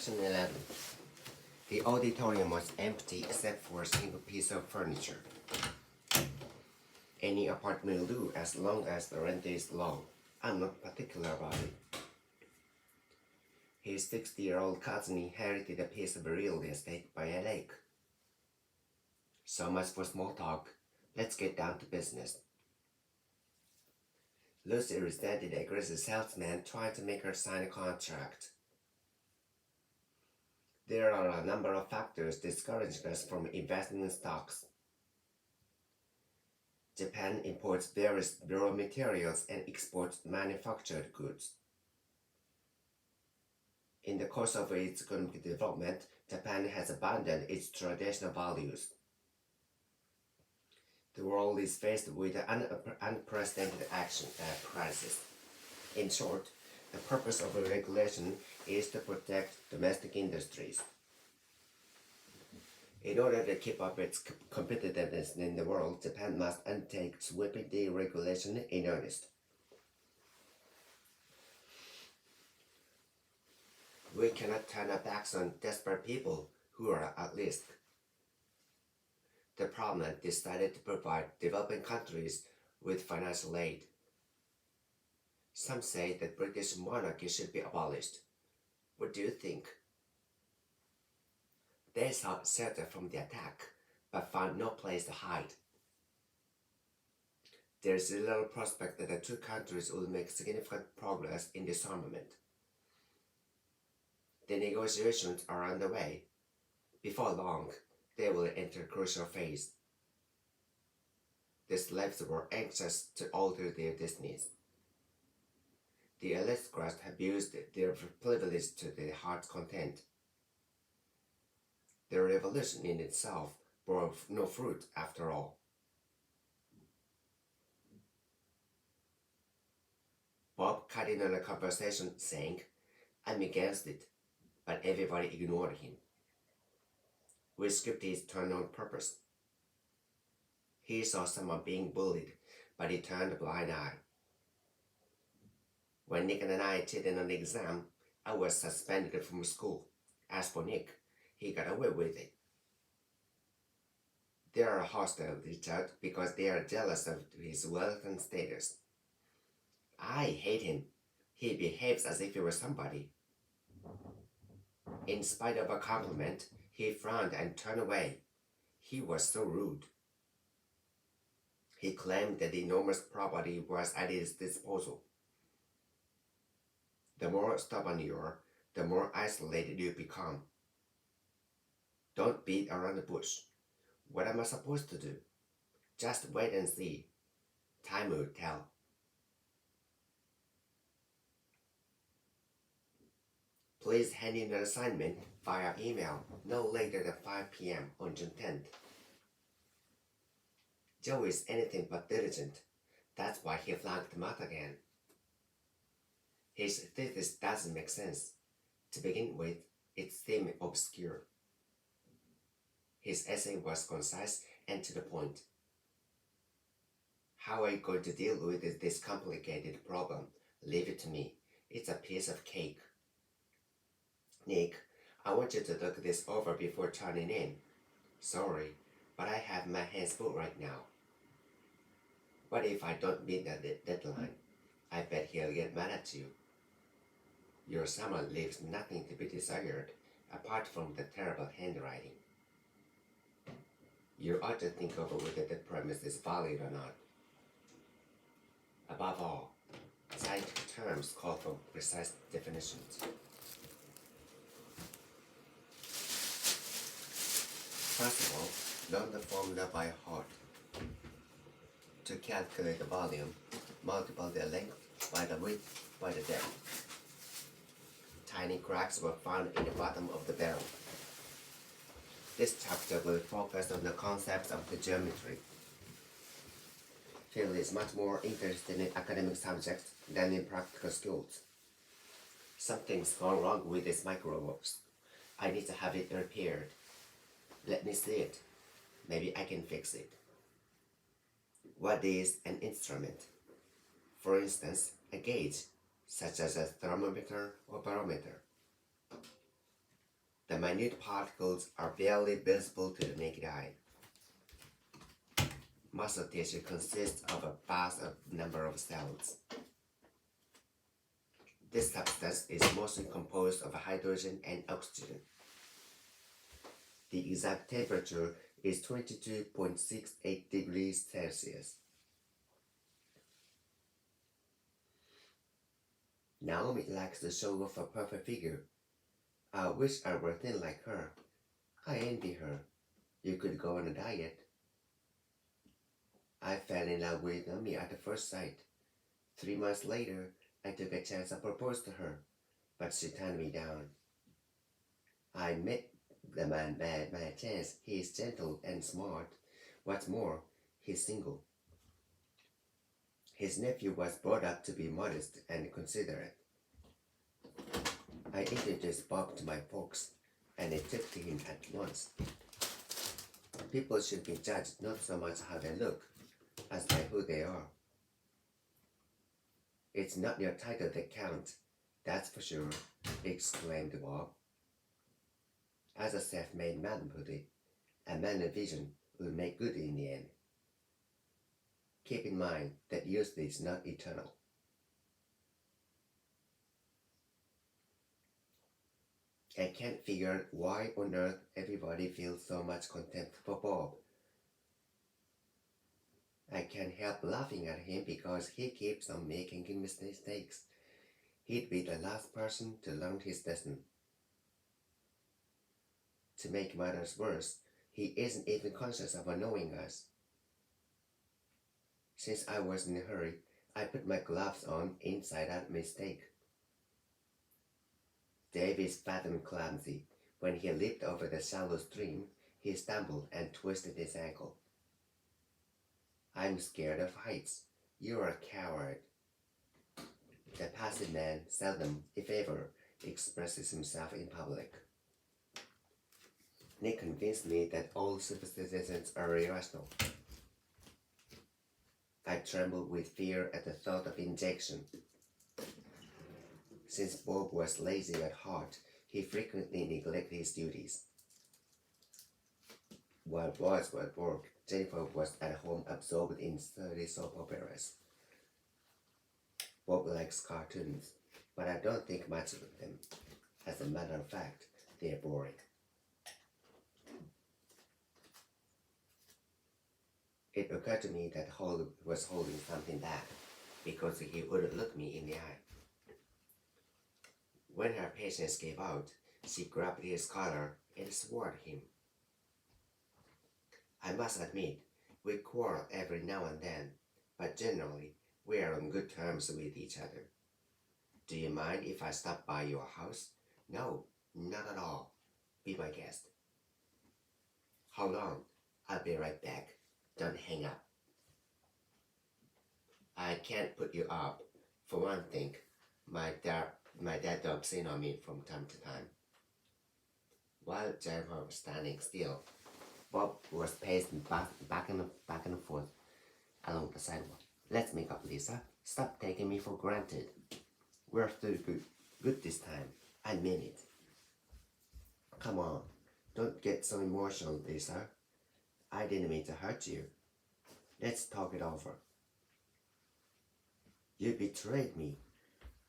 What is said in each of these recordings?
Section 11. The auditorium was empty except for a single piece of furniture. Any apartment will do as long as the rent is low. I'm not particular about it. His 60-year-old cousin inherited a piece of real estate by a lake. So much for small talk. Let's get down to business. Lucy resented the aggressive salesman trying to make her sign a contract. There are a number of factors discouraging us from investing in stocks. Japan imports various raw materials and exports manufactured goods. In the course of its economic development, Japan has abandoned its traditional values. The world is faced with an unprecedented crisis. In short, the purpose of regulation is to protect domestic industries. In order to keep up its competitiveness in the world, Japan must undertake sweeping deregulation in earnest. We cannot turn our backs on desperate people who are at risk. The Parliament decided to provide developing countries with financial aid. Some say that British monarchy should be abolished. What do you think? They sought shelter from the attack, but found no place to hide. There is little prospect that the two countries will make significant progress in disarmament. The negotiations are underway. Before long, they will enter a crucial phase. The slaves were anxious to alter their destinies. The aristocrats abused their privilege to their heart's content. The revolution in itself bore no fruit after all. Bob cut in on a conversation saying, "I'm against it," but everybody ignored him. We skipped his turn on purpose. He saw someone being bullied, but he turned a blind eye. When Nick and I cheated on the exam, I was suspended from school. As for Nick, he got away with it. They are hostile to each other because they are jealous of his wealth and status. I hate him. He behaves as if he were somebody. In spite of a compliment, he frowned and turned away. He was so rude. He claimed that the enormous property was at his disposal. The more stubborn you are, the more isolated you become. Don't beat around the bush. What am I supposed to do? Just wait and see. Time will tell. Please hand in an assignment via email no later than 5 p.m. on June 10th. Joe is anything but diligent. That's why he flunked math again. His thesis doesn't make sense. To begin with, it seemed obscure. His essay was concise and to the point. How are you going to deal with this complicated problem? Leave it to me. It's a piece of cake. Nick, I want you to look this over before turning in. Sorry, but I have my hands full right now. What if I don't meet the deadline? I bet he'll get mad at you. Your summer leaves nothing to be desired, apart from the terrible handwriting. You ought to think over whether the premise is valid or not. Above all, scientific terms call for precise definitions. First of all, learn the formula by heart. To calculate the volume, multiply the length by the width by the depth. Tiny cracks were found in the bottom of the barrel. This chapter will focus on the concepts of the geometry. Phil is much more interested in academic subjects than in practical skills. Something's gone wrong with this microwave. I need to have it repaired. Let me see it. Maybe I can fix it. What is an instrument? For instance, a gauge, such as a thermometer or barometer. The minute particles are barely visible to the naked eye. Muscle tissue consists of a vast number of cells. This substance is mostly composed of hydrogen and oxygen. The exact temperature is 22.68 degrees Celsius. Naomi likes to show off a perfect figure. I wish I were thin like her. I envy her. You could go on a diet. I fell in love with Naomi at the first sight. 3 months later, I took a chance and proposed to her, but she turned me down. I met the man by a chance. He is gentle and smart. What's more, he's single. His nephew was brought up to be modest and considerate. I introduced Bob to my folks, and they took to him at once. People should be judged not so much how they look, as by who they are. It's not your title that counts, that's for sure, exclaimed Bob. As a self-made man put it, a man of vision will make good in the end. Keep in mind that youth is not eternal. I can't figure why on earth everybody feels so much contempt for Bob. I can't help laughing at him because he keeps on making mistakes. He'd be the last person to learn his lesson. To make matters worse, he isn't even conscious of annoying us. Since I was in a hurry, I put my gloves on inside out mistake. Dave is fat and clumsy. When he leaped over the shallow stream, he stumbled and twisted his ankle. I'm scared of heights. You're a coward. The passive man seldom, if ever, expresses himself in public. Nick convinced me that all superstitions are irrational. I trembled with fear at the thought of injection. Since Bob was lazy at heart, he frequently neglected his duties. While boys were at work, Jennifer was at home absorbed in 30 soap operas. Bob likes cartoons, but I don't think much of them. As a matter of fact, they're boring. It occurred to me that Hall was holding something back because he wouldn't look me in the eye. When her patience gave out, she grabbed his collar and swore at him. I must admit, we quarrel every now and then, but generally, we are on good terms with each other. Do you mind if I stop by your house? No, not at all. Be my guest. Hold on, I'll be right back. Don't hang up. I can't put you up. For one thing, my dad drops in on me from time to time. While Jennifer was standing still, Bob was pacing back and forth along the sidewalk. Let's make up, Lisa. Stop taking me for granted. We're still good this time. I mean it. Come on, don't get so emotional, Lisa. I didn't mean to hurt you. Let's talk it over. You betrayed me.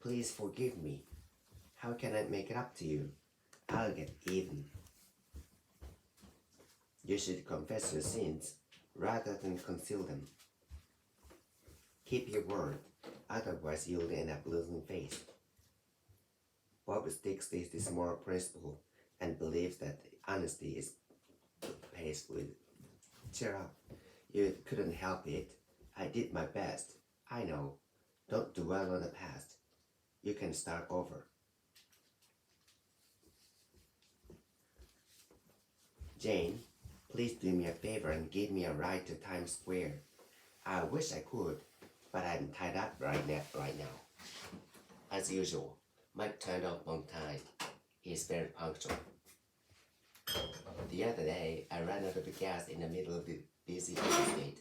Please forgive me. How can I make it up to you? I'll get even. You should confess your sins rather than conceal them. Keep your word, otherwise you'll end up losing faith. Bob sticks to this moral principle and believes that honesty is pays with. Cheer up. You couldn't help it. I did my best. I know. Don't dwell on the past. You can start over. Jane, please do me a favor and give me a ride to Times Square. I wish I could, but I'm tied up right now. As usual, Mike turned up on time. He's very punctual. The other day, I ran out of gas in the middle of the busy interstate.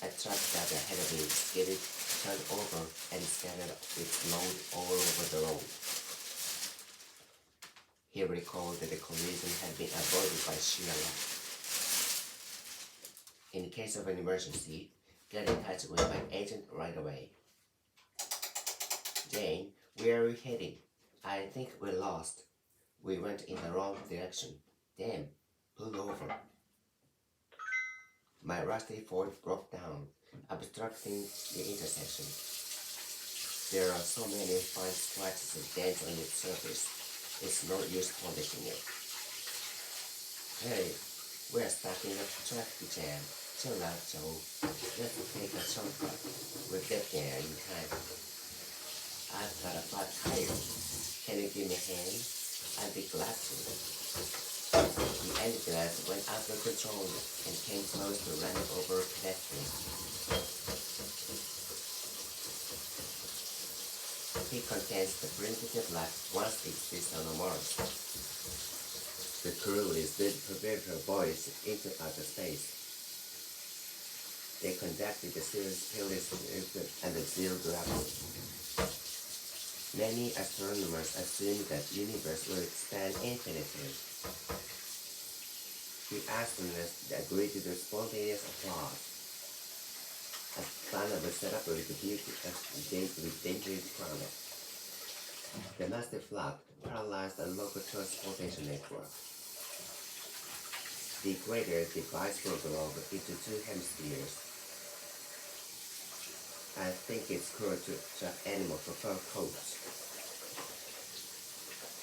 A truck that ahead of me skidded, turned over, and scattered its load all over the road. He recalled that the collision had been avoided by sheer luck. In case of an emergency, get in touch with my agent right away. Jane, where are we heading? I think we're lost. We went in the wrong direction. Damn, pull over. My rusty Ford broke down, obstructing the intersection. There are so many fine scratches and dents on its surface. It's no use polishing it. Hey, we're stuck in a traffic jam. Chill out, Joe. Let's take a shortcut. We'll get there in time. I've got a flat tire. Can you give me a hand? I'd be glad to. The ambulance went out of control and came close to running over a pedestrian. He contains the primitive life once exists on Mars. The crew is then propelled her voice into outer space. They conducted a series of experiments under zero gravity. Many astronomers assumed that the universe will expand infinitely. The astronauts agreed to the spontaneous applause. A planet was set up with dangerous planet. The massive flood paralyzed the local transportation network. The equator divides the globe into two hemispheres. I think it's cruel to judge animals for fur coats.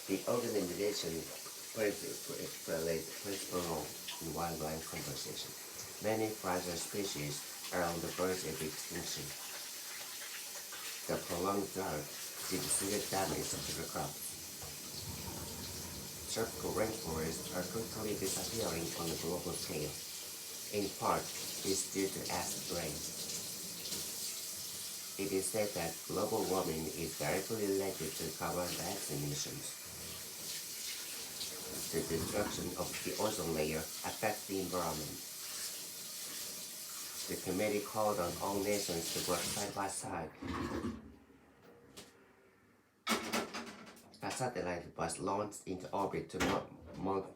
The organization plays a principal role in wildlife conservation. Many fragile species are on the verge of extinction. The prolonged drought did severe damage to the crops. Tropical rainforests are quickly disappearing on a global scale. In part, it's due to acid rain. It is said that global warming is directly related to carbon dioxide emissions. The destruction of the ozone layer affects the environment. The committee called on all nations to work side by side. A satellite was launched into orbit to monitor